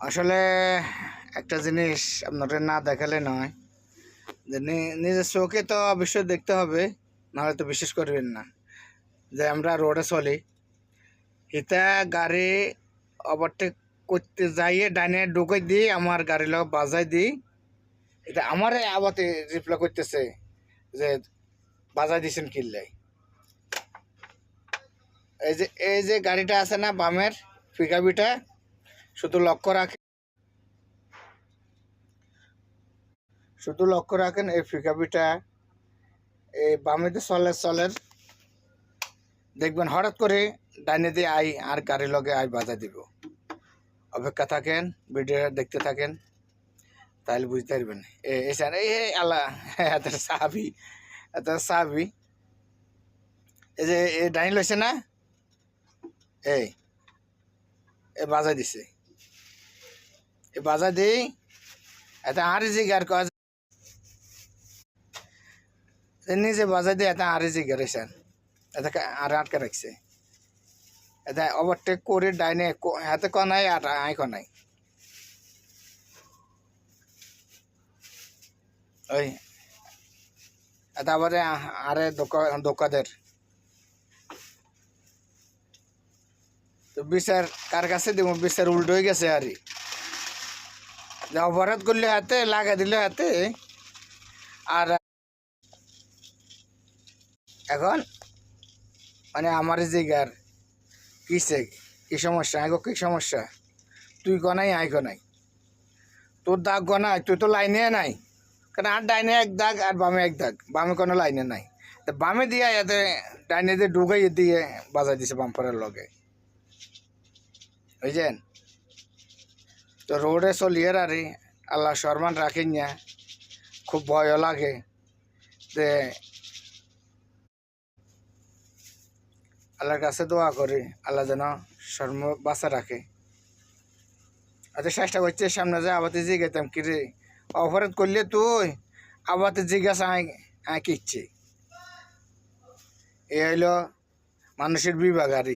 আসলে একটা জিনিস আপনাদের না দেখালে নয় যে নিজের চোখে তো অবশ্যই দেখতে হবে, নাহলে তো বিশ্বাস করবেন না যে আমরা রোডে চলি। এটা গাড়ি ওভারটেক করতে যাইয়ে ডাইনে ঢুকে দিই, আমার গাড়ি লোক বাজাই দিই। এটা আমার আবাতে রিপ্লাই করতেছে যে বাজাই দিয়েছেন কিনলে। এই যে গাড়িটা আছে না বামের পিকআপটা, শুধু লক্ষ্য রাখেন এই পিকআপটা এই বামেতে চলের দেখবেন হঠাৎ করে ডাইনে দিয়ে আই আর গাড়ির লগে আই বাধা দিব। অপেক্ষা থাকেন, ভিডিও দেখতে থাকেন, তাহলে বুঝতে পারবেন। এসান এই আল্লাহ এত সাহাবি এই যে ডাইন লইছে না, এই বাজা দিছে, এই বাজা দিই এটা আর জিগার কাজ নিজে বাজা দিয়ে এটা আর জিগার এসান এটা আর আটকে রাখছে। এটা ওভারটেক করে ডাইনে হাতে কনাই আর আই কনাই ওই এটা আবার আরে দোকাদের তো বিচার কার কাছে দিব, বিচার উল্টো হয়ে গেছে। আর অপরাধ করলে হাতে লাগা দিলে হাতে। আর এখন মানে আমার জিগার কিসে কি সমস্যা, আগে কি সমস্যা, তুই গনাই আই গনাই, তোর দাগ গনাই, তুই তো লাইনে নাই। কারণ আর ডাইনে এক দাগ আর বামে এক দাগ, বামে কোনো লাইনে নাই। তো বামে দিয়ে এতে ডাইনে দিয়ে ঢুকাই দিয়ে বাজাই দিছে বাম্পারের লগে, বুঝছেন। তো রোডে চলিয়ে আরে আল্লাহ সম্মান রাখেন না, খুব ভয়ও লাগে যে আল্লাহর কাছে দোয়া করি আল্লাহ যেন সর্ব বাঁচা রাখে। আচ্ছা চেষ্টা করছে সামনে যায় আবাতে জিগাইতাম কি রে অপরাধ করলে তুই আবাতে জিজ্ঞাসা আয় কিচ্ছে। এ হইল মানুষের বিভাগ আর